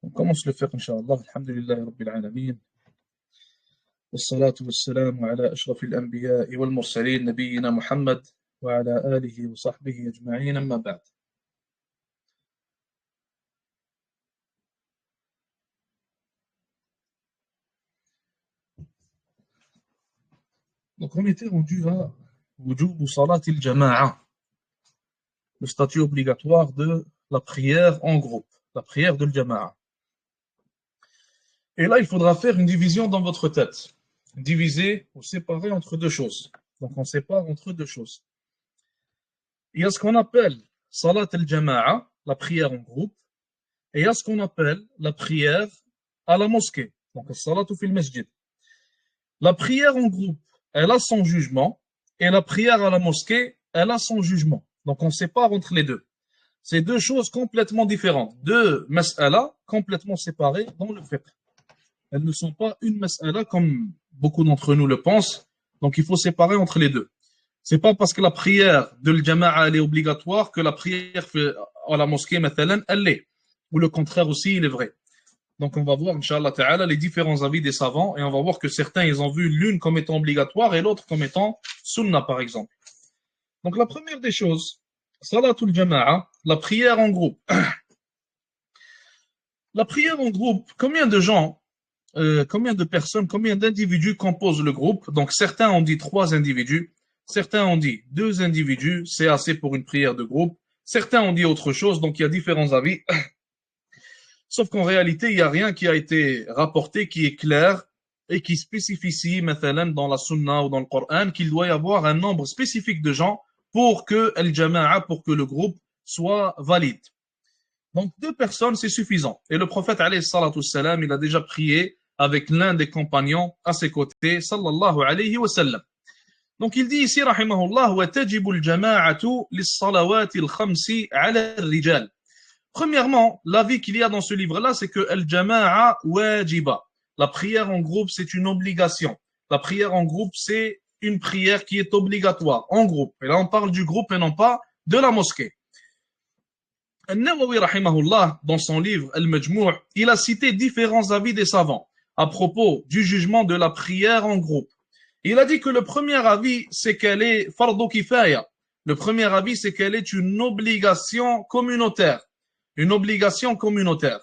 On commence le faire, Inch'Allah. Alhamdulillahi Rabbil Alamin. والصلاة والسلام على أشرف الأنبياء والمرسلين نبينا محمد وعلى آله وصحبه أجمعين أما بعد. Donc on était rendu à Wujub Salat al-Jama'a, le statut obligatoire de la prière en groupe, la prière de l'Jama'a. Et là, il faudra faire une division dans votre tête. Diviser ou séparer entre deux choses. Donc on sépare entre deux choses. Il y a ce qu'on appelle Salat al-Jama'a, la prière en groupe, et il y a ce qu'on appelle la prière à la mosquée. Donc Salatu fil masjid. La prière en groupe, elle a son jugement, et la prière à la mosquée, elle a son jugement. Donc on sépare entre les deux. C'est deux choses complètement différentes, deux mas'ala complètement séparées dans le fiqh. Elles ne sont pas une mas'ala comme beaucoup d'entre nous le pensent, donc il faut séparer entre les deux. C'est pas parce que la prière de l'jama'a elle est obligatoire que la prière à la mosquée, mathalan, elle l'est. Ou le contraire aussi, il est vrai. Donc on va voir, Inch'Allah Ta'ala, les différents avis des savants, et on va voir que certains, ils ont vu l'une comme étant obligatoire et l'autre comme étant sunnah, par exemple. Donc la première des choses, Salatul Jama'a, la prière en groupe. La prière en groupe, combien de gens, combien de personnes, combien d'individus composent le groupe? Donc certains ont dit 3 individus, certains ont dit 2 individus, c'est assez pour une prière de groupe, certains ont dit autre chose, donc il y a différents avis. Sauf qu'en réalité, il n'y a rien qui a été rapporté qui est clair et qui spécifie, mathalan, dans la sunna ou dans le Coran, qu'il doit y avoir un nombre spécifique de gens pour que al-jama'a, pour que le groupe soit valide. Donc 2 personnes, c'est suffisant. Et le prophète, alayhi salatu wassalam, il a déjà prié avec l'un des compagnons à ses côtés, sallallahu alayhi wa sallam. Donc il dit ici, rahimahullah, wa tajibu al-jama'atu lis-salawati al-khamsi ala al-rijal. Premièrement, l'avis qu'il y a dans ce livre-là, c'est que al-jama'a wajiba. La prière en groupe, c'est une obligation. La prière en groupe, c'est une prière qui est obligatoire, en groupe. Et là, on parle du groupe et non pas de la mosquée. An-Nawawi, rahimahullah, dans son livre Al-Majmou', il a cité différents avis des savants à propos du jugement de la prière en groupe. Il a dit que le premier avis, c'est qu'elle est fardu kifaya. Le premier avis, c'est qu'elle est une obligation communautaire. Une obligation communautaire.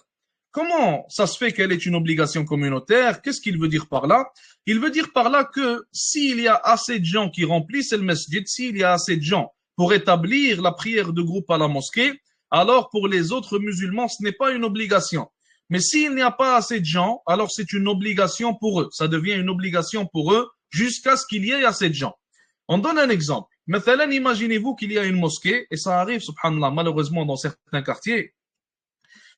Comment ça se fait qu'elle est une obligation communautaire? Qu'est-ce qu'il veut dire par là? Il veut dire par là que s'il y a assez de gens qui remplissent le masjid, s'il y a assez de gens pour établir la prière de groupe à la mosquée, alors pour les autres musulmans, ce n'est pas une obligation. Mais s'il n'y a pas assez de gens, alors c'est une obligation pour eux. Ça devient une obligation pour eux jusqu'à ce qu'il y ait assez de gens. On donne un exemple. Mathalan, imaginez-vous qu'il y a une mosquée, et ça arrive, subhanallah, malheureusement dans certains quartiers.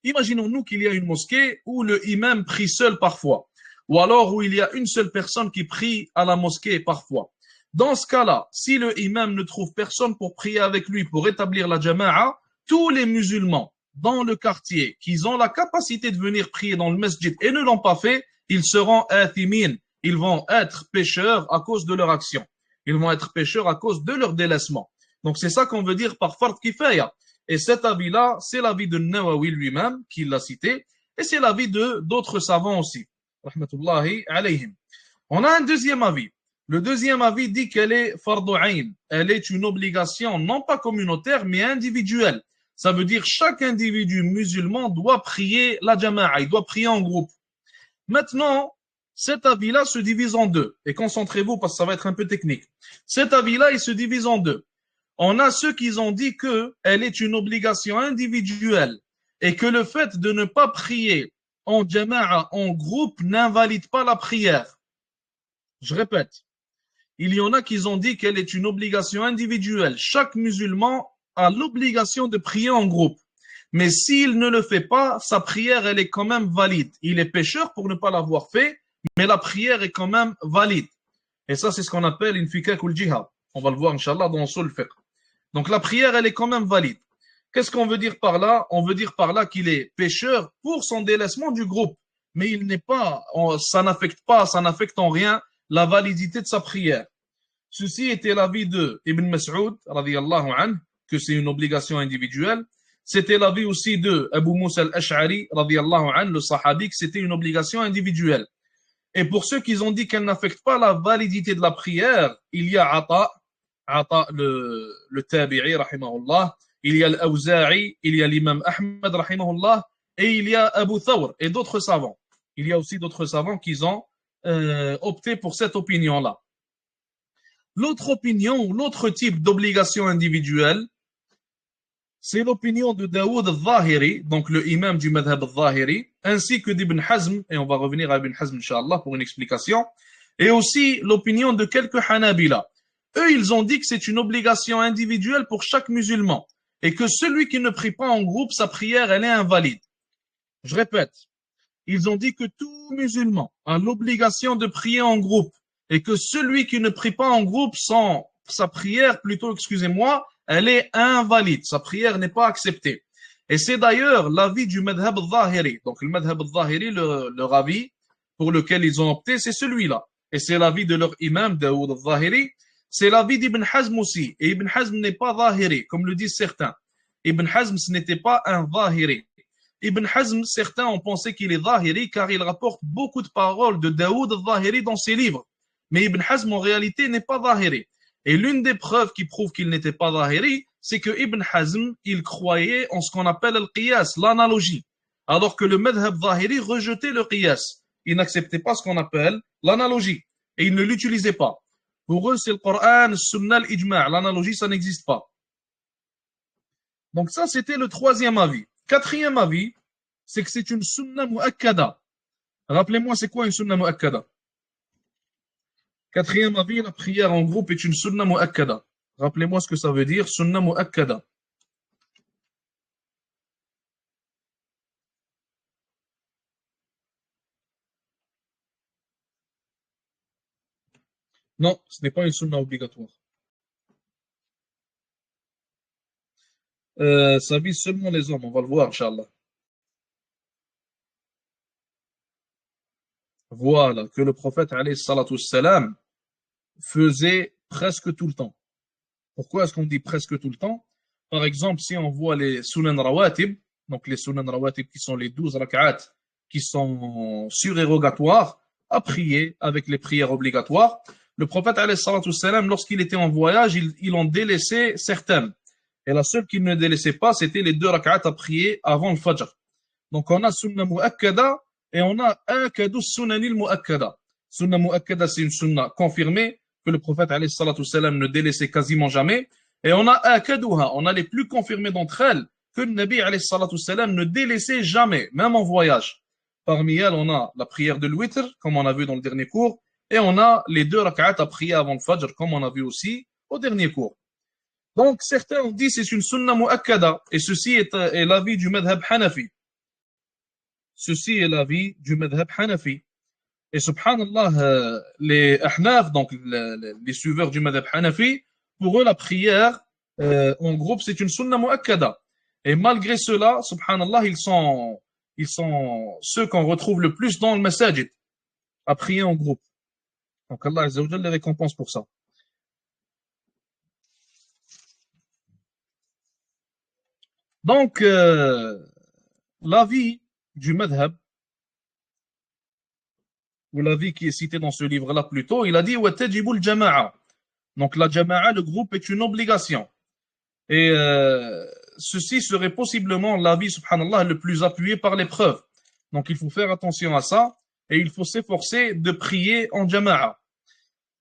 Imaginons-nous qu'il y a une mosquée où le imam prie seul parfois, ou alors où il y a une seule personne qui prie à la mosquée parfois. Dans ce cas-là, si le imam ne trouve personne pour prier avec lui, pour établir la jama'a, tous les musulmans dans le quartier qui ont la capacité de venir prier dans le masjid et ne l'ont pas fait, ils seront athimin, ils vont être pécheurs à cause de leur action. Ils vont être pécheurs à cause de leur délaissement. Donc c'est ça qu'on veut dire par fard kifaya. Et cet avis-là, c'est l'avis de Nawawi lui-même, qui l'a cité, et c'est l'avis de d'autres savants aussi. Rahmatullahi alayhim. On a un deuxième avis. Le deuxième avis dit qu'elle est fardu ayn. Elle est une obligation non pas communautaire, mais individuelle. Ça veut dire chaque individu musulman doit prier la jama'a, il doit prier en groupe. Maintenant, cet avis-là se divise en deux. Et concentrez-vous parce que ça va être un peu technique. Cet avis-là, il se divise en deux. On a ceux qui ont dit qu'elle est une obligation individuelle et que le fait de ne pas prier en jama'a, en groupe, n'invalide pas la prière. Je répète, il y en a qui ont dit qu'elle est une obligation individuelle. Chaque musulman a l'obligation de prier en groupe. Mais s'il ne le fait pas, sa prière, elle est quand même valide. Il est pécheur pour ne pas l'avoir fait, mais la prière est quand même valide. Et ça, c'est ce qu'on appelle une fikak ou le jihad. On va le voir, Inch'Allah, dans Usul Fiqh. Donc la prière, elle est quand même valide. Qu'est-ce qu'on veut dire par là? On veut dire par là qu'il est pécheur pour son délaissement du groupe. Mais il n'est pas, ça n'affecte en rien la validité de sa prière. Ceci était l'avis de Ibn Mas'ud, radiyallahu anhu, que c'est une obligation individuelle. C'était l'avis aussi de Abu Musa al-Ash'ari, radiyallahu anhu, le sahabi, que c'était une obligation individuelle. Et pour ceux qui ont dit qu'elle n'affecte pas la validité de la prière, il y a Ata le tabi'i, rahimahullah, il y a l'Awza'i, il y a l'imam Ahmed, rahimahullah, et il y a Abu Thawr et d'autres savants. Il y a aussi d'autres savants qui ont opté pour cette opinion-là. L'autre opinion, l'autre type d'obligation individuelle, c'est l'opinion de Daoud al-Zahiri, donc le imam du madhab al-Zahiri, ainsi que d'Ibn Hazm, et on va revenir à Ibn Hazm, Inch'Allah, pour une explication, et aussi l'opinion de quelques Hanabila. Eux, ils ont dit que c'est une obligation individuelle pour chaque musulman, et que celui qui ne prie pas en groupe, sa prière, elle est invalide. Je répète, ils ont dit que tout musulman a l'obligation de prier en groupe, et que celui qui ne prie pas en groupe, sa prière, plutôt, excusez-moi, elle est invalide. Sa prière n'est pas acceptée. Et c'est d'ailleurs l'avis du madhab al-Zahiri. Donc le madhab al-Zahiri, leur avis pour lequel ils ont opté, c'est celui-là. Et c'est l'avis de leur imam, Daoud al-Zahiri. C'est l'avis d'Ibn Hazm aussi. Et Ibn Hazm n'est pas Zahiri, comme le disent certains. Ibn Hazm, ce n'était pas un Zahiri. Ibn Hazm, certains ont pensé qu'il est Zahiri car il rapporte beaucoup de paroles de Daoud al-Zahiri dans ses livres. Mais Ibn Hazm, en réalité, n'est pas Zahiri. Et l'une des preuves qui prouve qu'il n'était pas Zahiri, c'est que Ibn Hazm, il croyait en ce qu'on appelle le qiyas, l'analogie. Alors que le madhab Zahiri rejetait le qiyas. Il n'acceptait pas ce qu'on appelle l'analogie. Et il ne l'utilisait pas. Pour eux, c'est le Coran, le Sunnah, l'Ijma'. L'analogie, ça n'existe pas. Donc ça, c'était le troisième avis. Quatrième avis, c'est que c'est une Sunnah mu'akkada. Rappelez-moi, c'est quoi une Sunnah mu'akkada? Quatrième avis, la prière en groupe est une sunnah mu'akkada. Rappelez-moi ce que ça veut dire, sunnah mu'akkada. Non, ce n'est pas une sunnah obligatoire. Ça vise seulement les hommes, on va le voir, Inch'Allah. Voilà, que le prophète, alayhi salatu wassalam, faisait presque tout le temps. Pourquoi est-ce qu'on dit presque tout le temps? Par exemple, si on voit les sunan rawatib, donc les sunan rawatib qui sont les 12 rak'at qui sont surérogatoires à prier avec les prières obligatoires, le prophète alayhi salatu wassalam, lorsqu'il était en voyage, il en délaissait certaines. Et la seule qu'il ne délaissait pas, c'était les 2 rak'at à prier avant le fajr. Donc on a sunnah mu'akkada et on a akadu sunanil mu'akkada. Sunnah mu'akkada, c'est une sunnah confirmée que le prophète alayhi salatu wassalam ne délaissait quasiment jamais. Et on a akaduha, on a les plus confirmées d'entre elles que le Nabi alayhi salatu wassalam ne délaissait jamais, même en voyage. Parmi elles, on a la prière de l'witr, comme on a vu dans le dernier cours, et on a les 2 rak'at à prier avant le fajr, comme on a vu aussi au dernier cours. Donc certains ont dit c'est une sunnah mu'akkada, et ceci est l'avis du madhab Hanafi. Ceci est l'avis du madhab Hanafi. Et subhanallah, les Ahnaf, donc les suiveurs du madhab Hanafi, pour eux la prière en groupe c'est une sunnah mu'akkada. Et malgré cela, subhanallah, ils sont ceux qu'on retrouve le plus dans le masajid, à prier en groupe. Donc Allah Azza wa Jalla les récompense pour ça. Donc, l'avis du madhab, ou l'avis qui est cité dans ce livre-là plus tôt, il a dit وَتَجِبُ الْجَمَاعَةِ. Donc la jama'a, le groupe, est une obligation. Et ceci serait possiblement l'avis, subhanallah, le plus appuyé par les preuves. Donc il faut faire attention à ça, et il faut s'efforcer de prier en jama'a.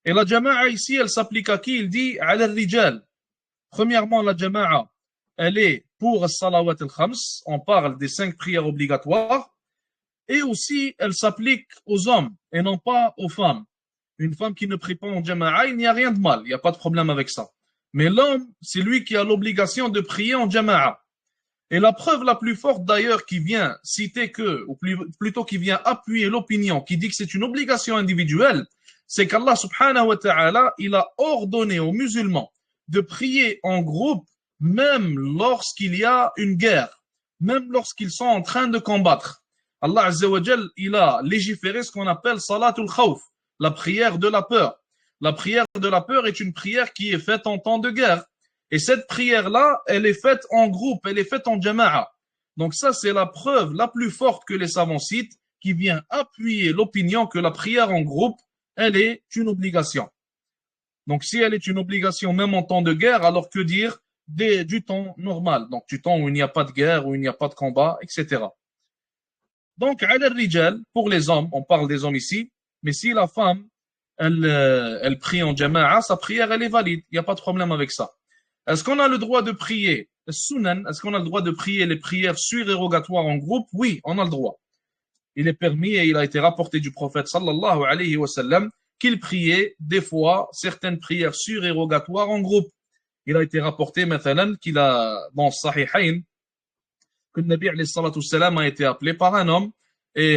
Et la jama'a ici, elle s'applique à qui? Il dit ala rijal. Premièrement, la jama'a, elle est pour as-salawat al-khams, on parle des 5 prières obligatoires. Et aussi, elle s'applique aux hommes et non pas aux femmes. Une femme qui ne prie pas en jama'a, il n'y a rien de mal, il n'y a pas de problème avec ça. Mais l'homme, c'est lui qui a l'obligation de prier en jama'a. Et la preuve la plus forte d'ailleurs qui vient citer que, ou plutôt qui vient appuyer l'opinion, qui dit que c'est une obligation individuelle, c'est qu'Allah subhanahu wa ta'ala, il a ordonné aux musulmans de prier en groupe même lorsqu'il y a une guerre, même lorsqu'ils sont en train de combattre. Allah Azza wa Jal, il a légiféré ce qu'on appelle salatul khawf, la prière de la peur. La prière de la peur est une prière qui est faite en temps de guerre. Et cette prière-là, elle est faite en groupe, elle est faite en jama'a. Donc ça, c'est la preuve la plus forte que les savants citent, qui vient appuyer l'opinion que la prière en groupe, elle est une obligation. Donc si elle est une obligation même en temps de guerre, alors que dire du temps normal, donc du temps où il n'y a pas de guerre, où il n'y a pas de combat, etc. Donc, ala rijal, pour les hommes, on parle des hommes ici, mais si la femme, elle prie en jama'a, sa prière, elle est valide, il n'y a pas de problème avec ça. Est-ce qu'on a le droit de prier sunan, est-ce qu'on a le droit de prier les prières surérogatoires en groupe? Oui, on a le droit. Il est permis et il a été rapporté du prophète sallallahu alayhi wa sallam qu'il priait des fois certaines prières surérogatoires en groupe. Il a été rapporté maintenant qu'il a dans Sahihain que le Nabi alayhi salatu salam a été appelé par un homme et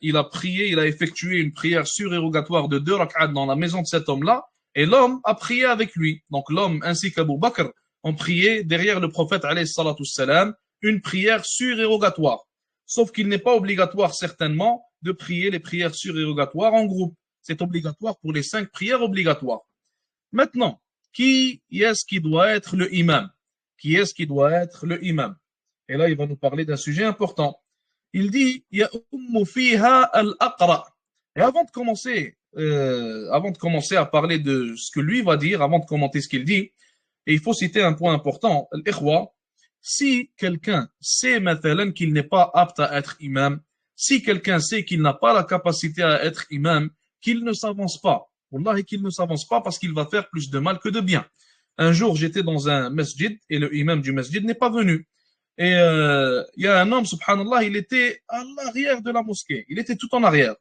il a prié, il a effectué une prière surérogatoire de 2 rak'at dans la maison de cet homme-là et l'homme a prié avec lui. Donc l'homme ainsi qu'Abu Bakr ont prié derrière le prophète alayhi salatu salam une prière surérogatoire. Sauf qu'il n'est pas obligatoire certainement de prier les prières surérogatoires en groupe. C'est obligatoire pour les 5 prières obligatoires. Maintenant, qui est-ce qui doit être le imam? Qui est-ce qui doit être le imam? Et là, il va nous parler d'un sujet important. Il dit, ya'ummu fiha al-aqra. Et avant de commencer à parler de ce que lui va dire, avant de commenter ce qu'il dit, et il faut citer un point important, l'ikhwa, si quelqu'un sait maintenant qu'il n'est pas apte à être imam, si quelqu'un sait qu'il n'a pas la capacité à être imam, qu'il ne s'avance pas. Wallahi qu'il ne s'avance pas parce qu'il va faire plus de mal que de bien. Un jour, j'étais dans un masjid et le imam du masjid n'est pas venu. Et il y a un homme, subhanallah, il était à l'arrière de la mosquée. Il était tout en arrière.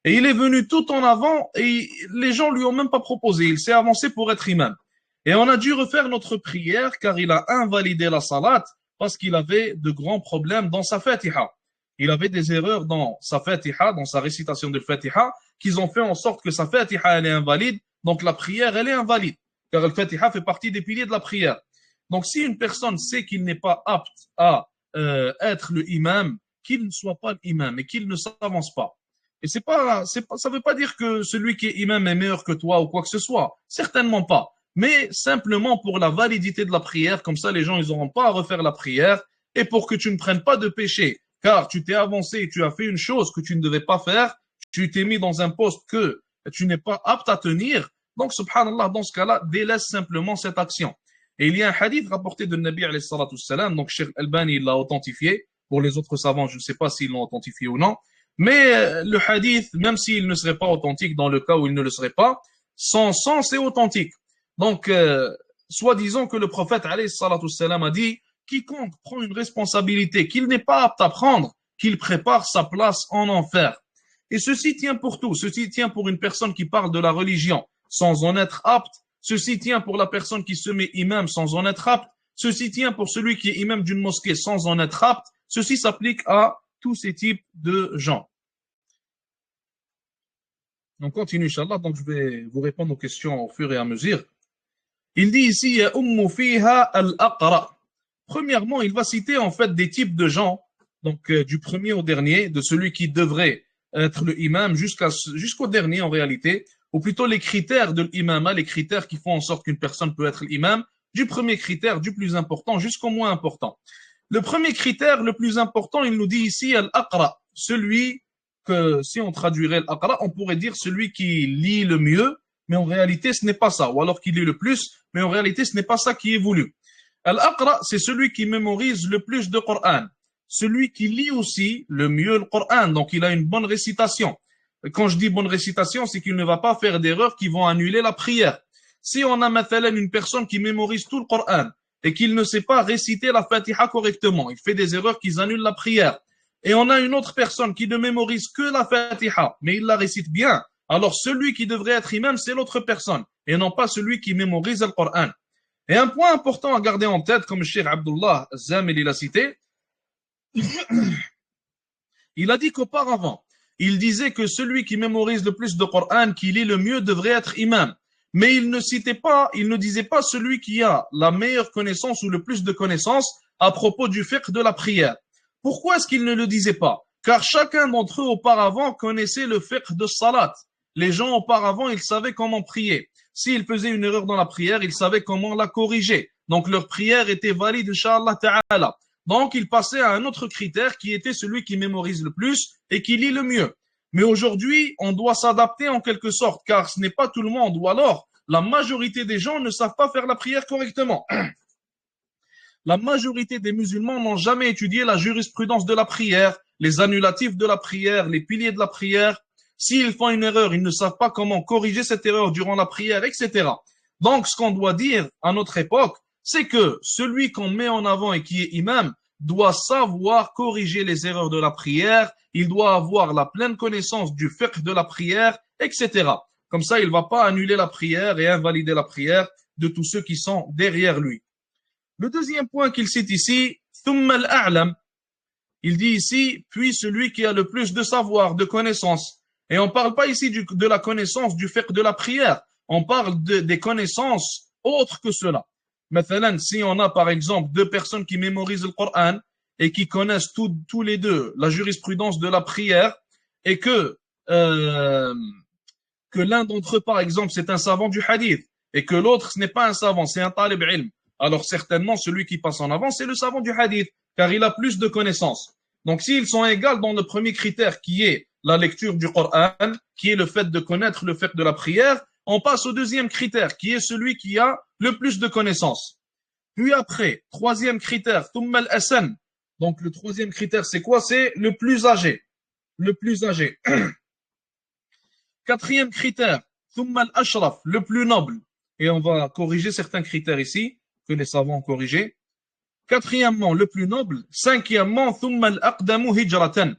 Et il est venu tout en avant et les gens lui ont même pas proposé. Il s'est avancé pour être imam. Et on a dû refaire notre prière car il a invalidé la salat parce qu'il avait de grands problèmes dans sa fatiha. Il avait des erreurs dans sa fatiha, dans sa récitation de fatiha, qui ont fait en sorte que sa fatiha elle est invalide, donc la prière elle est invalide. Car le fatiha fait partie des piliers de la prière. Donc si une personne sait qu'il n'est pas apte à être le imam, qu'il ne soit pas l'imam et qu'il ne s'avance pas. Et ça ne veut pas dire que celui qui est imam est meilleur que toi ou quoi que ce soit. Certainement pas. Mais simplement pour la validité de la prière, comme ça les gens ils n'auront pas à refaire la prière et pour que tu ne prennes pas de péché, car tu t'es avancé et tu as fait une chose que tu ne devais pas faire, tu t'es mis dans un poste que tu n'es pas apte à tenir, donc subhanallah dans ce cas-là, délaisse simplement cette action. Et il y a un hadith rapporté de Nabi alayhi salatu salam, donc Cheikh Albani l'a authentifié, pour les autres savants je ne sais pas s'ils l'ont authentifié ou non, mais le hadith, même s'il ne serait pas authentique dans le cas où il ne le serait pas, son sens est authentique. Donc, soi-disant que le prophète alayhi salatu salam a dit, quiconque prend une responsabilité qu'il n'est pas apte à prendre, qu'il prépare sa place en enfer. Et ceci tient pour tout. Ceci tient pour une personne qui parle de la religion sans en être apte. Ceci tient pour la personne qui se met imam sans en être apte. Ceci tient pour celui qui est imam d'une mosquée sans en être apte. Ceci s'applique à tous ces types de gens. On continue, Inch'Allah. Donc, je vais vous répondre aux questions au fur et à mesure. Il dit ici, ya'ummu fiha al-aqra. Premièrement, il va citer en fait des types de gens, donc du premier au dernier, de celui qui devrait être le imam jusqu'au dernier en réalité, ou plutôt les critères de l'imam, les critères qui font en sorte qu'une personne peut être l'imam, du premier critère, du plus important jusqu'au moins important. Le premier critère, le plus important, il nous dit ici al-aqra, celui que si on traduirait al-aqra, on pourrait dire celui qui lit le mieux, mais en réalité ce n'est pas ça, ou alors qui lit le plus, mais en réalité ce n'est pas ça qui est voulu. Al-Aqra, c'est celui qui mémorise le plus de Coran. Celui qui lit aussi le mieux le Coran. Donc, il a une bonne récitation. Quand je dis bonne récitation, c'est qu'il ne va pas faire d'erreurs qui vont annuler la prière. Si on a maintenant une personne qui mémorise tout le Coran et qu'il ne sait pas réciter la Fatiha correctement, il fait des erreurs qui annulent la prière. Et on a une autre personne qui ne mémorise que la Fatiha, mais il la récite bien. Alors, celui qui devrait être imam, c'est l'autre personne et non pas celui qui mémorise le Coran. Et un point important à garder en tête, comme Cheikh Abdullah Zamil l'a cité, il a dit qu'auparavant, il disait que celui qui mémorise le plus de Coran, qui lit le mieux, devrait être imam. Mais il ne disait pas celui qui a la meilleure connaissance ou le plus de connaissances à propos du fiqh de la prière. Pourquoi est-ce qu'il ne le disait pas? Car chacun d'entre eux auparavant connaissait le fiqh de salat. Les gens auparavant, ils savaient comment prier. S'il faisait une erreur dans la prière, il savait comment la corriger. Donc leur prière était valide, Inch'Allah Ta'ala. Donc il passait à un autre critère qui était celui qui mémorise le plus et qui lit le mieux. Mais aujourd'hui, on doit s'adapter en quelque sorte, car ce n'est pas tout le monde, ou alors la majorité des gens ne savent pas faire la prière correctement. La majorité des musulmans n'ont jamais étudié la jurisprudence de la prière, les annulatifs de la prière, les piliers de la prière. S'ils font une erreur, ils ne savent pas comment corriger cette erreur durant la prière, etc. Donc, ce qu'on doit dire à notre époque, c'est que celui qu'on met en avant et qui est imam doit savoir corriger les erreurs de la prière, il doit avoir la pleine connaissance du fiqh de la prière, etc. Comme ça, il ne va pas annuler la prière et invalider la prière de tous ceux qui sont derrière lui. Le deuxième point qu'il cite ici, ثم الأعلم, il dit ici, puis celui qui a le plus de savoir, de connaissances. Et on ne parle pas ici de la connaissance du fiqh de la prière, on parle des connaissances autres que cela. Maintenant, si on a par exemple deux personnes qui mémorisent le Coran et qui connaissent tous les deux la jurisprudence de la prière et que l'un d'entre eux, par exemple, c'est un savant du hadith et que l'autre, ce n'est pas un savant, c'est un talib ilm, alors certainement celui qui passe en avant, c'est le savant du hadith, car il a plus de connaissances. Donc s'ils sont égaux dans le premier critère qui est la lecture du Coran, qui est le fait de connaître le fait de la prière, on passe au deuxième critère qui est celui qui a le plus de connaissances. Puis après, troisième critère, thumma al-asan. Donc le troisième critère c'est quoi? C'est le plus âgé. Le plus âgé. Quatrième critère, thumma al-ashraf, le plus noble. Et on va corriger certains critères ici que les savants ont corrigés. Quatrièmement, le plus noble. Cinquièmement, thumma al-aqdamu hijratan.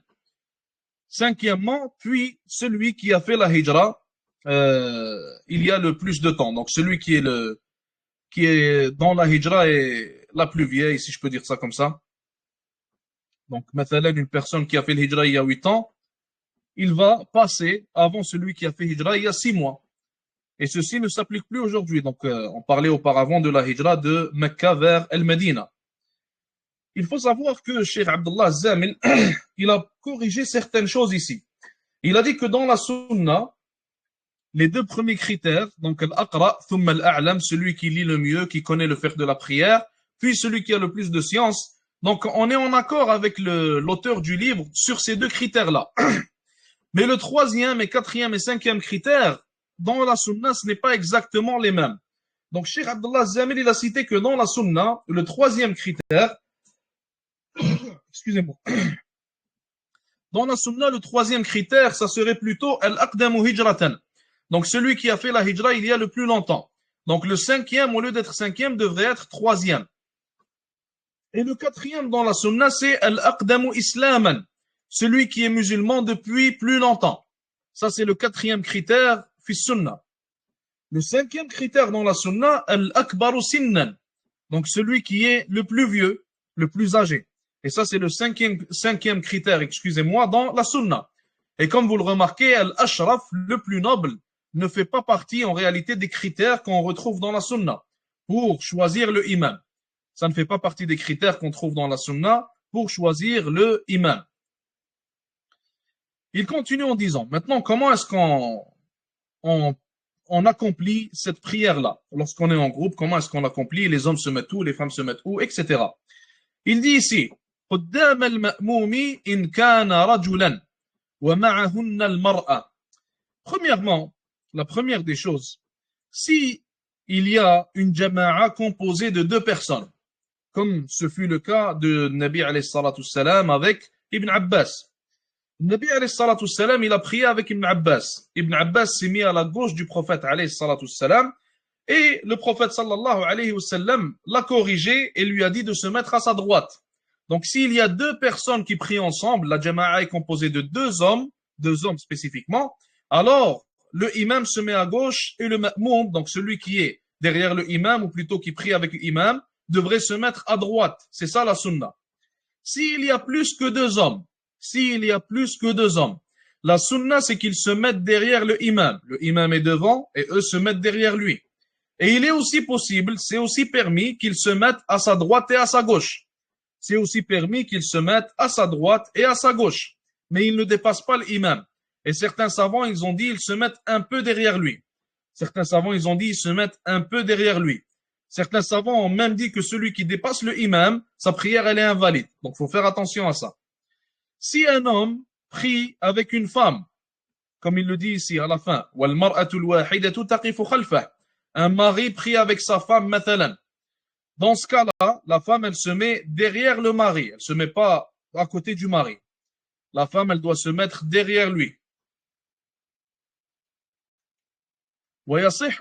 Cinquièmement, puis celui qui a fait la hijra, il y a le plus de temps. Donc celui qui est dans la hijra est la plus vieille, si je peux dire ça comme ça. Donc, مثلا, une personne qui a fait le hijra il y a 8 ans, il va passer avant celui qui a fait hijra il y a 6 mois. Et ceci ne s'applique plus aujourd'hui. Donc, on parlait auparavant de la hijra de Mecca vers El-Medina. Il faut savoir que Cheikh Abdullah Zamil, il a corrigé certaines choses ici. Il a dit que dans la sunna, les deux premiers critères, donc l'aqra, thumma al-a'lam, celui qui lit le mieux, qui connaît le fiqh de la prière, puis celui qui a le plus de science. Donc, on est en accord avec l'auteur du livre sur ces deux critères-là. Mais le troisième et quatrième et cinquième critère, dans la sunna, ce n'est pas exactement les mêmes. Donc, Cheikh Abdullah Zamil, il a cité que dans la sunna, le troisième critère, excusez-moi, dans la sunna, le troisième critère, ça serait plutôt al-aqdamu hijratan. Donc, celui qui a fait la hijra il y a le plus longtemps. Donc, le cinquième, au lieu d'être cinquième, devrait être troisième. Et le quatrième dans la sunna, c'est al-aqdamu islaman. Celui qui est musulman depuis plus longtemps. Ça, c'est le quatrième critère fi sunna. Le cinquième critère dans la sunna, al-akbaru sinnan. Donc, celui qui est le plus vieux, le plus âgé. Et ça, c'est le cinquième critère, excusez-moi, dans la sunna. Et comme vous le remarquez, al-ashraf, le plus noble, ne fait pas partie en réalité des critères qu'on retrouve dans la sunna pour choisir le imam. Ça ne fait pas partie des critères qu'on trouve dans la sunna pour choisir le imam. Il continue en disant, maintenant, comment est-ce qu'on accomplit cette prière-là? Lorsqu'on est en groupe, comment est-ce qu'on l'accomplit? Les hommes se mettent où? Les femmes se mettent où? Etc. Il dit ici, قدام المأموم إن كان رجلا ومعهن المرأة. Premièrement, la première des choses, si il y a une jama'a composée de deux personnes, comme ce fut le cas de Nabi alayhi salatu salam avec Ibn Abbas. Nabi alayhi salatu salam, il a prié avec Ibn Abbas. Ibn Abbas s'est mis à la gauche du prophète alayhi salatu salam et le prophète sallallahu alayhi wa sallam l'a corrigé et lui a dit de se mettre à sa droite. Donc s'il y a deux personnes qui prient ensemble, la jama'a est composée de deux hommes spécifiquement, alors le imam se met à gauche et le ma'moum, donc celui qui est derrière le imam ou plutôt qui prie avec l'imam, devrait se mettre à droite. C'est ça la sunna. S'il y a plus que deux hommes, la sunna c'est qu'ils se mettent derrière le imam. Le imam est devant et eux se mettent derrière lui. Et il est aussi possible, c'est aussi permis qu'ils se mettent à sa droite et à sa gauche. C'est aussi permis qu'ils se mettent à sa droite et à sa gauche. Mais ils ne dépassent pas l'imam. Et certains savants, ils ont dit, ils se mettent un peu derrière lui. Certains savants, ils ont dit, ils se mettent un peu derrière lui. Certains savants ont même dit que celui qui dépasse le imam, sa prière, elle est invalide. Donc, il faut faire attention à ça. Si un homme prie avec une femme, comme il le dit ici à la fin, un mari prie avec sa femme, مثلا. Dans ce cas-là, la femme, elle se met derrière le mari. Elle ne se met pas à côté du mari. La femme, elle doit se mettre derrière lui. Ça, c'est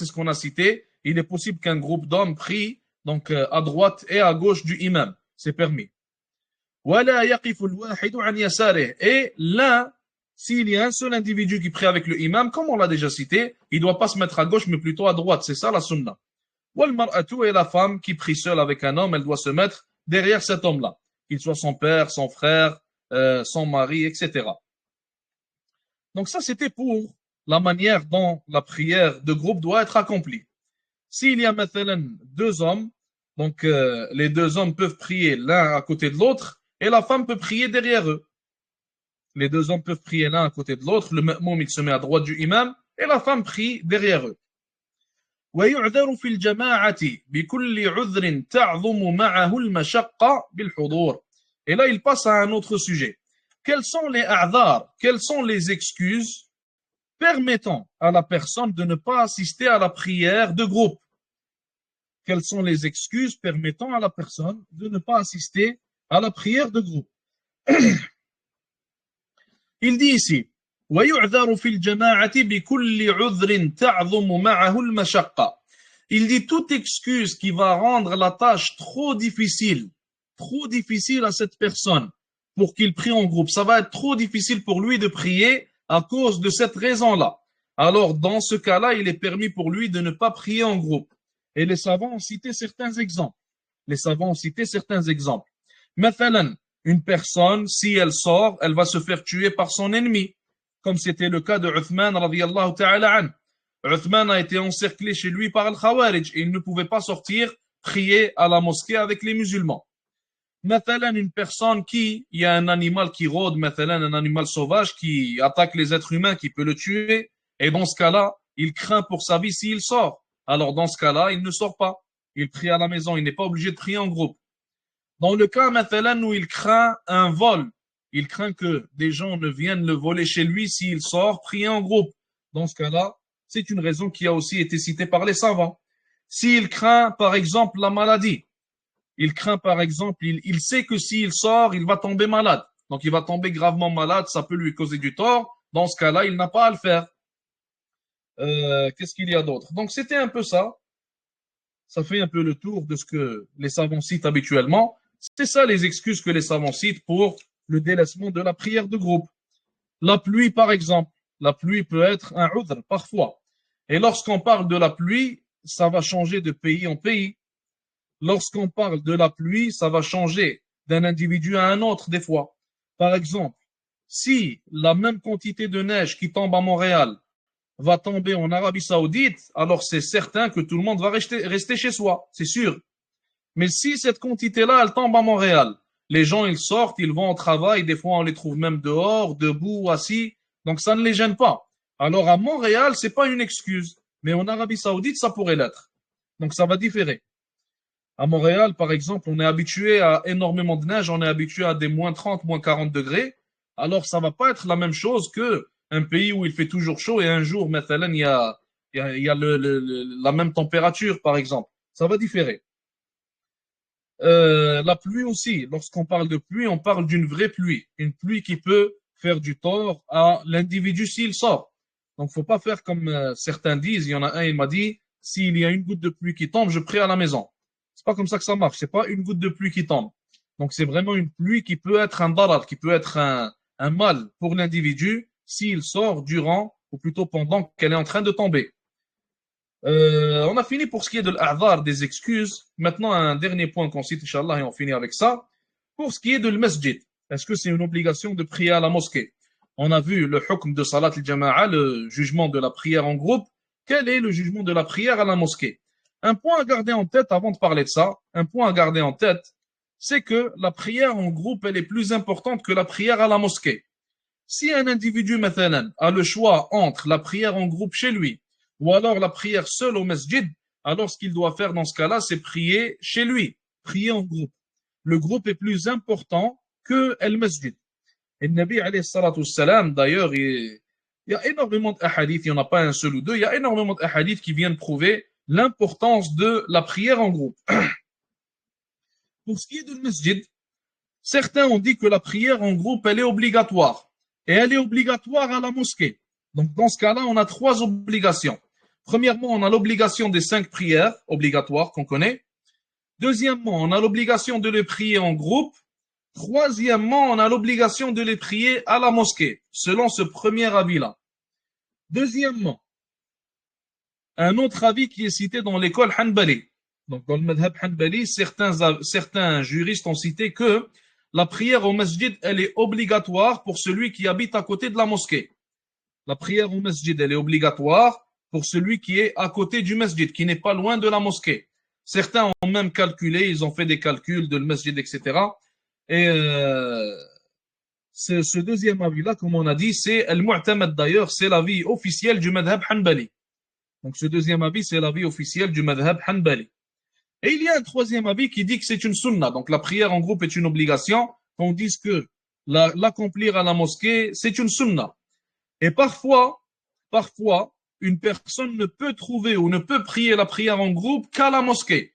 ce qu'on a cité. Il est possible qu'un groupe d'hommes prie donc à droite et à gauche du imam. C'est permis. Et l'un, s'il y a un seul individu qui prie avec le imam, comme on l'a déjà cité, il ne doit pas se mettre à gauche, mais plutôt à droite. C'est ça la sunna. Et la femme qui prie seule avec un homme, elle doit se mettre derrière cet homme-là, qu'il soit son père, son frère, son mari, etc. Donc ça, c'était pour la manière dont la prière de groupe doit être accomplie. S'il y a maintenant deux hommes, donc les deux hommes peuvent prier l'un à côté de l'autre et la femme peut prier derrière eux. Les deux hommes peuvent prier l'un à côté de l'autre, le ma'moum il se met à droite du imam et la femme prie derrière eux. ويعذر في الجماعة بكل عذر تعظم معه المشقة بالحضور. Et là, il passe à un autre sujet. Quels sont les a'dhar, quelles sont les excuses permettant à la personne de ne pas assister à la prière de groupe? Quelles sont les excuses permettant à la personne de ne pas assister à la prière de groupe? Il dit ici, ويعذر في الجماعة بكل عذر تعظم معه المشقة. Il dit toute excuse qui va rendre la tâche trop difficile à cette personne pour qu'il prie en groupe. Ça va être trop difficile pour lui de prier à cause de cette raison-là. Alors, dans ce cas-là, il est permis pour lui de ne pas prier en groupe. Et les savants ont cité certains exemples. Mathalan, une personne, si elle sort, elle va se faire tuer par son ennemi, comme c'était le cas de Uthman radiyallahu ta'ala an. Uthman a été encerclé chez lui par Al-Khawarij et il ne pouvait pas sortir prier à la mosquée avec les musulmans. Mathalan, une personne il y a un animal qui rôde, mathalan, un animal sauvage qui attaque les êtres humains, qui peut le tuer, et dans ce cas-là, il craint pour sa vie s'il sort. Alors dans ce cas-là, il ne sort pas. Il prie à la maison, il n'est pas obligé de prier en groupe. Dans le cas, mathalan, où il craint un vol, il craint que des gens ne viennent le voler chez lui s'il sort, prier en groupe. Dans ce cas-là, c'est une raison qui a aussi été citée par les savants. S'il craint, par exemple, la maladie, il sait que s'il sort, il va tomber malade. Donc, il va tomber gravement malade, ça peut lui causer du tort. Dans ce cas-là, il n'a pas à le faire. Qu'est-ce qu'il y a d'autre? Donc, c'était un peu ça. Ça fait un peu le tour de ce que les savants citent habituellement. C'est ça les excuses que les savants citent pour le délaissement de la prière de groupe. La pluie, par exemple. La pluie peut être un udhr, parfois. Et lorsqu'on parle de la pluie, ça va changer de pays en pays. Lorsqu'on parle de la pluie, ça va changer d'un individu à un autre des fois. Par exemple, si la même quantité de neige qui tombe à Montréal va tomber en Arabie Saoudite, alors c'est certain que tout le monde va rester chez soi, c'est sûr. Mais si cette quantité-là, elle tombe à Montréal, les gens, ils sortent, ils vont au travail, des fois on les trouve même dehors, debout, assis, donc ça ne les gêne pas. Alors à Montréal, c'est pas une excuse, mais en Arabie Saoudite, ça pourrait l'être. Donc ça va différer. À Montréal, par exemple, on est habitué à énormément de neige, on est habitué à des moins 30, moins 40 degrés. Alors, ça va pas être la même chose que un pays où il fait toujours chaud et un jour, maintenant, il y a la même température, par exemple. Ça va différer. La pluie aussi, lorsqu'on parle de pluie, on parle d'une vraie pluie. Une pluie qui peut faire du tort à l'individu s'il sort. Donc, faut pas faire comme certains disent. Il y en a un, il m'a dit, s'il y a une goutte de pluie qui tombe, je prie à la maison. C'est pas comme ça que ça marche. C'est pas une goutte de pluie qui tombe. Donc, c'est vraiment une pluie qui peut être un darar, qui peut être un mal pour l'individu s'il sort durant, ou plutôt pendant qu'elle est en train de tomber. On a fini pour ce qui est de l'a'dhar, des excuses. Maintenant, un dernier point qu'on cite, Inch'Allah, et on finit avec ça. Pour ce qui est de l'masjid, est-ce que c'est une obligation de prier à la mosquée? On a vu le hukm de salat al-jama'a, le jugement de la prière en groupe. Quel est le jugement de la prière à la mosquée? Un point à garder en tête avant de parler de ça, c'est que la prière en groupe, elle est plus importante que la prière à la mosquée. Si un individu, maintenant, a le choix entre la prière en groupe chez lui ou alors la prière seule au masjid, alors ce qu'il doit faire dans ce cas-là, c'est prier chez lui, prier en groupe. Le groupe est plus important que le masjid. Et le Nabi alayhi salatu salam, d'ailleurs, il y a énormément d'ahadiths, il n'y en a pas un seul ou deux, il y a énormément d'ahadiths qui viennent prouver l'importance de la prière en groupe. Pour ce qui est du masjid, certains ont dit que la prière en groupe, elle est obligatoire. Et elle est obligatoire à la mosquée. Donc, dans ce cas-là, on a trois obligations. Premièrement, on a l'obligation des 5 prières obligatoires qu'on connaît. Deuxièmement, on a l'obligation de les prier en groupe. Troisièmement, on a l'obligation de les prier à la mosquée, selon ce premier avis-là. Deuxièmement, un autre avis qui est cité dans l'école Hanbali. Donc, dans le madhab Hanbali, certains juristes ont cité que la prière au masjid, elle est obligatoire pour celui qui habite à côté de la mosquée. La prière au masjid, elle est obligatoire pour celui qui est à côté du masjid, qui n'est pas loin de la mosquée. Certains ont même calculé, ils ont fait des calculs de le masjid, etc. Et ce deuxième avis-là, comme on a dit, c'est al-mu'tamad d'ailleurs, c'est l'avis officiel du madhab Hanbali. Donc ce deuxième avis, c'est l'avis officiel du madhab Hanbali. Et il y a un troisième avis qui dit que c'est une sunna. Donc la prière en groupe est une obligation. On dit que l'accomplir à la mosquée, c'est une sunna. Et parfois, une personne ne peut trouver ou ne peut prier la prière en groupe qu'à la mosquée.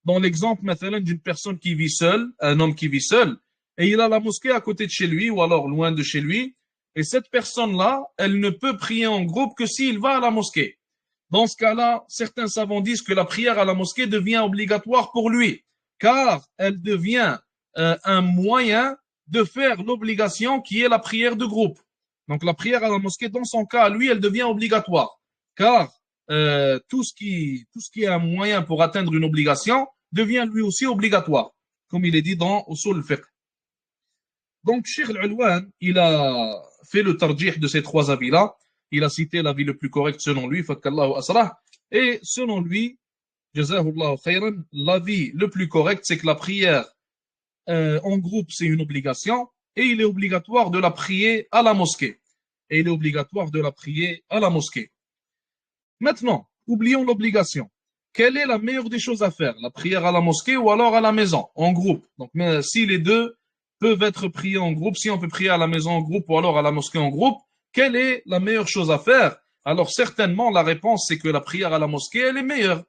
Dans l'exemple, maintenant, d'une personne qui vit seule, un homme qui vit seul, et il a la mosquée à côté de chez lui ou alors loin de chez lui, et cette personne-là, elle ne peut prier en groupe que s'il va à la mosquée. Dans ce cas-là, certains savants disent que la prière à la mosquée devient obligatoire pour lui, car elle devient un moyen de faire l'obligation qui est la prière de groupe. Donc la prière à la mosquée, dans son cas, lui, elle devient obligatoire, car tout ce qui est un moyen pour atteindre une obligation devient lui aussi obligatoire, comme il est dit dans Usul al-Fiqh. Donc, Cheikh Al-Ulwan, il a fait le tarjih de ces trois avis-là. Il a cité l'avis le plus correct selon lui, Fakkallahu asrah. Et selon lui, Jazahullahu khayran, l'avis le plus correct, c'est que la prière en groupe, c'est une obligation. Et il est obligatoire de la prier à la mosquée. Et il est obligatoire de la prier à la mosquée. Maintenant, oublions l'obligation. Quelle est la meilleure des choses à faire? La prière à la mosquée ou alors à la maison, en groupe? Donc, mais si les deux peuvent être priés en groupe, si on peut prier à la maison en groupe ou alors à la mosquée en groupe, quelle est la meilleure chose à faire? Alors, certainement, la réponse, c'est que la prière à la mosquée, elle est meilleure.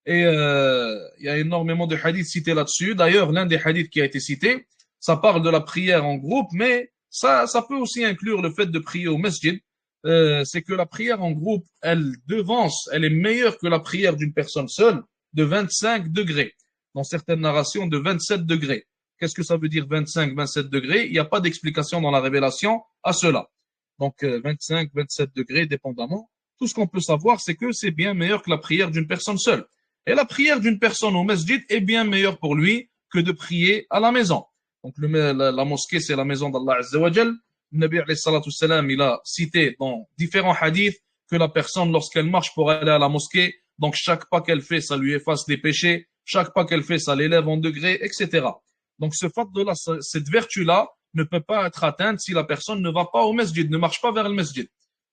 Et il y a énormément de hadiths cités là-dessus. D'ailleurs, l'un des hadiths qui a été cité, ça parle de la prière en groupe, mais ça peut aussi inclure le fait de prier au masjid. C'est que la prière en groupe, elle devance, elle est meilleure que la prière d'une personne seule de 25 degrés. Dans certaines narrations, de 27 degrés. Qu'est-ce que ça veut dire 25, 27 degrés? Il n'y a pas d'explication dans la révélation à cela. Donc 25, 27 degrés, dépendamment. Tout ce qu'on peut savoir, c'est que c'est bien meilleur que la prière d'une personne seule. Et la prière d'une personne au masjid est bien meilleure pour lui que de prier à la maison. Donc la mosquée, c'est la maison d'Allah Azza wa Jal. Le Nabi alayhi salatu salam, il a cité dans différents hadiths que la personne, lorsqu'elle marche pour aller à la mosquée, donc chaque pas qu'elle fait, ça lui efface des péchés, chaque pas qu'elle fait, ça l'élève en degrés, etc. Donc ce fait de là, cette vertu-là ne peut pas être atteinte si la personne ne va pas au masjid, ne marche pas vers le masjid.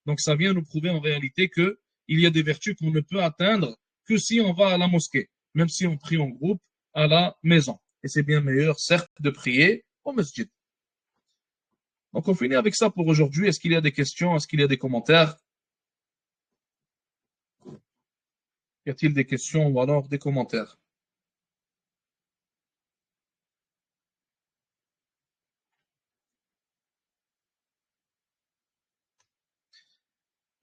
Donc ça vient nous prouver en réalité que il y a des vertus qu'on ne peut atteindre que si on va à la mosquée, même si on prie en groupe à la maison. Et c'est bien meilleur, certes, de prier au masjid. Donc on finit avec ça pour aujourd'hui. Est-ce qu'il y a des questions? Est-ce qu'il y a des commentaires? Y a-t-il des questions ou alors des commentaires?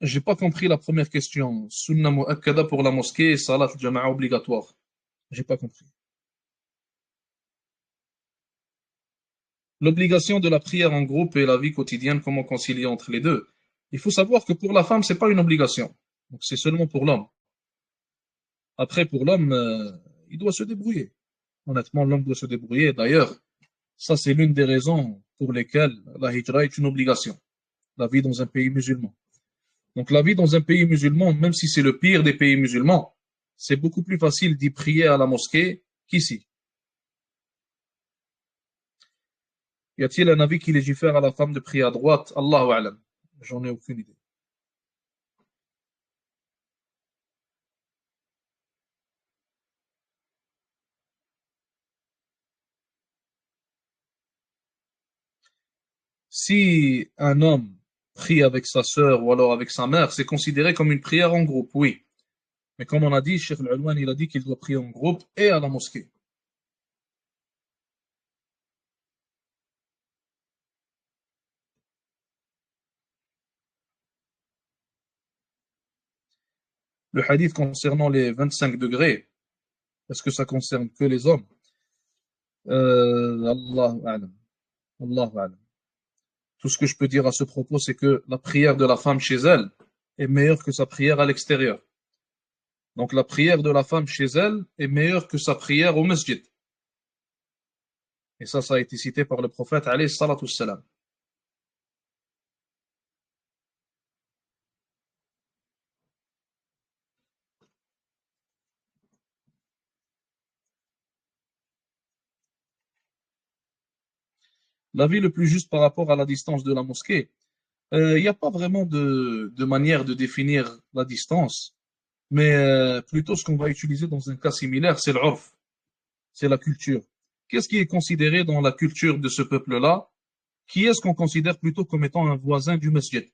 J'ai pas compris la première question. Sunna mu'akkada pour la mosquée et salat jama'a obligatoire. J'ai pas compris. L'obligation de la prière en groupe et la vie quotidienne, comment concilier entre les deux? Il faut savoir que pour la femme, c'est pas une obligation. Donc c'est seulement pour l'homme. Après, pour l'homme, il doit se débrouiller. Honnêtement, l'homme doit se débrouiller. D'ailleurs, ça, c'est l'une des raisons pour lesquelles la hijra est une obligation. La vie dans un pays musulman. Donc, la vie dans un pays musulman, même si c'est le pire des pays musulmans, c'est beaucoup plus facile d'y prier à la mosquée qu'ici. Y a-t-il un avis qui légifère à la femme de prier à droite? Allahu a'lam. J'en ai aucune idée. Si un homme prie avec sa sœur ou alors avec sa mère, c'est considéré comme une prière en groupe, oui. Mais comme on a dit, Cheikh Al-Alwan, il a dit qu'il doit prier en groupe et à la mosquée. Le hadith concernant les 25 degrés, est-ce que ça concerne que les hommes? Allahu a'lam. Allahu a'lam. Tout ce que je peux dire à ce propos, c'est que la prière de la femme chez elle est meilleure que sa prière à l'extérieur. Donc la prière de la femme chez elle est meilleure que sa prière au masjid. Et ça a été cité par le prophète alayhi salatu wassalam. L'avis le plus juste par rapport à la distance de la mosquée, il n'y a pas vraiment de manière de définir la distance, mais plutôt ce qu'on va utiliser dans un cas similaire, c'est l'urf, c'est la culture. Qu'est-ce qui est considéré dans la culture de ce peuple-là? Qui est-ce qu'on considère plutôt comme étant un voisin du masjid?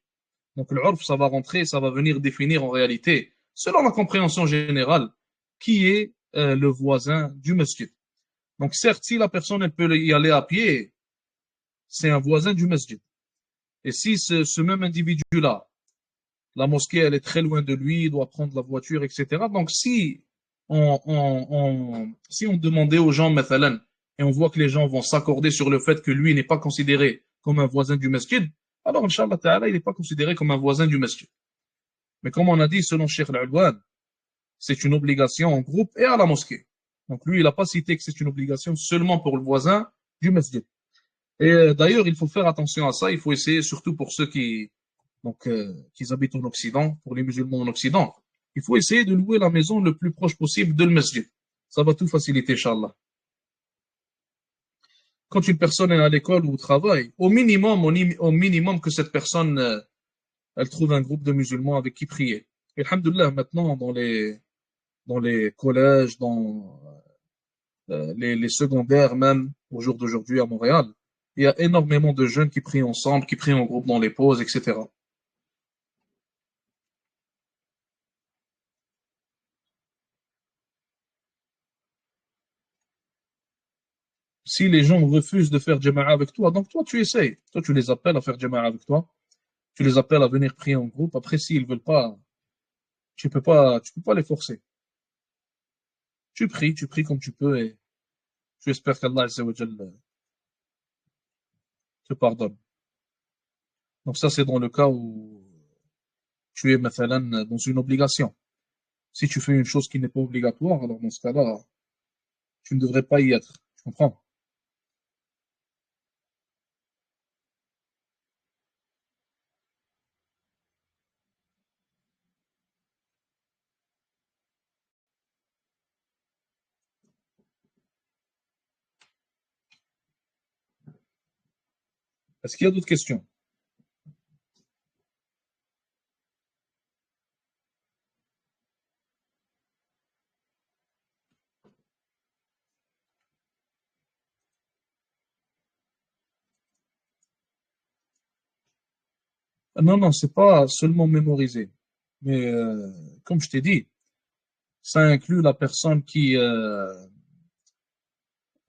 Donc l'urf, ça va rentrer, ça va venir définir en réalité, selon la compréhension générale, qui est le voisin du masjid. Donc certes, si la personne elle peut y aller à pied, c'est un voisin du masjid. Et si ce même individu-là, la mosquée, elle est très loin de lui, il doit prendre la voiture, etc. Donc si si on demandait aux gens, mathalan, et on voit que les gens vont s'accorder sur le fait que lui n'est pas considéré comme un voisin du masjid, alors, Inch'Allah Ta'ala, il n'est pas considéré comme un voisin du masjid. Mais comme on a dit, selon Cheikh Al-Alwan, c'est une obligation en groupe et à la mosquée. Donc lui, il n'a pas cité que c'est une obligation seulement pour le voisin du masjid. Et d'ailleurs, il faut faire attention à ça. Il faut essayer, surtout pour ceux qui habitent en Occident, pour les musulmans en Occident, il faut essayer de louer la maison le plus proche possible de le masjid. Ça va tout faciliter, Inch'Allah. Quand une personne est à l'école ou au travail, au minimum que cette personne, elle trouve un groupe de musulmans avec qui prier. Et alhamdoulilah, maintenant, dans les collèges, dans les secondaires même, au jour d'aujourd'hui à Montréal, il y a énormément de jeunes qui prient ensemble, qui prient en groupe dans les pauses, etc. Si les gens refusent de faire jama'a avec toi, donc toi tu essayes. Toi tu les appelles à faire jama'a avec toi. Tu les appelles à venir prier en groupe. Après, s'ils veulent pas, tu peux pas les forcer. Tu pries comme tu peux et tu espères qu'Allah Azza wa Jal te pardonne. Donc ça, c'est dans le cas où tu es, mathalan, dans une obligation. Si tu fais une chose qui n'est pas obligatoire, alors dans ce cas-là, tu ne devrais pas y être. Tu comprends? Est-ce qu'il y a d'autres questions? Non, non, c'est pas seulement mémoriser. Mais comme je t'ai dit, ça inclut la personne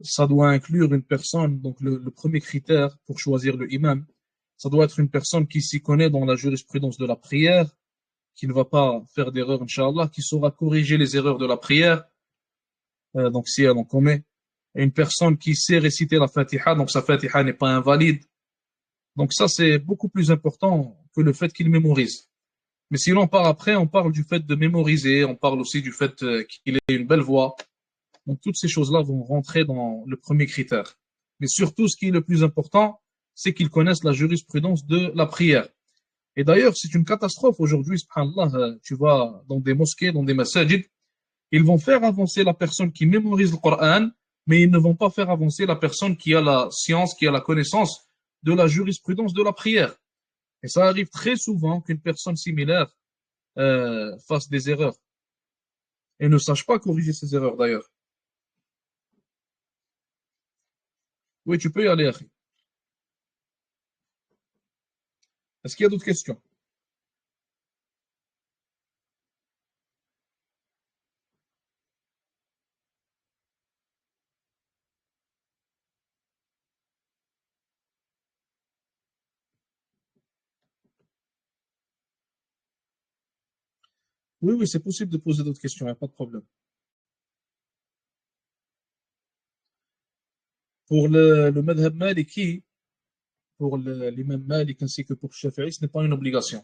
ça doit inclure une personne, donc le premier critère pour choisir le imam, ça doit être une personne qui s'y connaît dans la jurisprudence de la prière, qui ne va pas faire d'erreur, Inch'Allah, qui saura corriger les erreurs de la prière, donc si elle en commet, et une personne qui sait réciter la Fatiha, donc sa Fatiha n'est pas invalide. Donc ça, c'est beaucoup plus important que le fait qu'il mémorise. Mais sinon, par après, on parle du fait de mémoriser, on parle aussi du fait qu'il ait une belle voix. Donc toutes ces choses-là vont rentrer dans le premier critère. Mais surtout, ce qui est le plus important, c'est qu'ils connaissent la jurisprudence de la prière. Et d'ailleurs, c'est une catastrophe aujourd'hui, subhanallah, tu vas dans des mosquées, dans des masajid, ils vont faire avancer la personne qui mémorise le Coran, mais ils ne vont pas faire avancer la personne qui a la science, qui a la connaissance de la jurisprudence de la prière. Et ça arrive très souvent qu'une personne similaire fasse des erreurs et ne sache pas corriger ses erreurs d'ailleurs. Oui, tu peux y aller, Akhi. Est-ce qu'il y a d'autres questions? Oui, oui, c'est possible de poser d'autres questions, il n'y a pas de problème. Pour le madhab maliki, pour l'imam Malik ainsi que pour Shafi'i, ce n'est pas une obligation.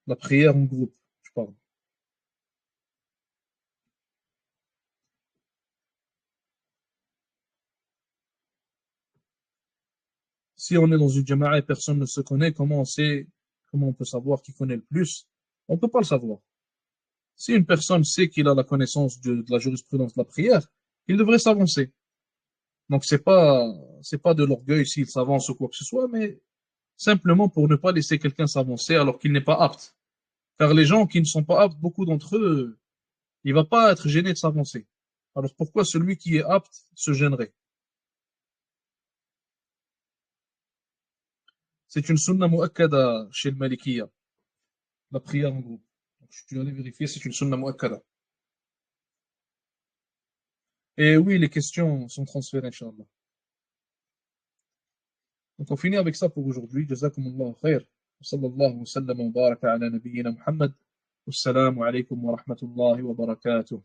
La prière en groupe, je parle. Si on est dans une jama'a et personne ne se connaît, comment on peut savoir qui connaît le plus? On ne peut pas le savoir. Si une personne sait qu'il a la connaissance de la jurisprudence de la prière, il devrait s'avancer. Donc, c'est pas de l'orgueil s'il s'avance ou quoi que ce soit, mais simplement pour ne pas laisser quelqu'un s'avancer alors qu'il n'est pas apte. Car les gens qui ne sont pas aptes, beaucoup d'entre eux, il ne va pas être gêné de s'avancer. Alors pourquoi celui qui est apte se gênerait? C'est une sunna mu'akkada chez le Malikiya, la prière en groupe. Donc, je suis allé vérifier, c'est une sunna mu'akkada. Et oui, les questions sont transférées, Inch'Allah. Donc on finit avec ça pour aujourd'hui. Jazakumullah khair. Sallallahu wa sallam wa baraka ala nabiyyina Muhammad. Wassalamu alaikum wa rahmatullahi wa barakatuh.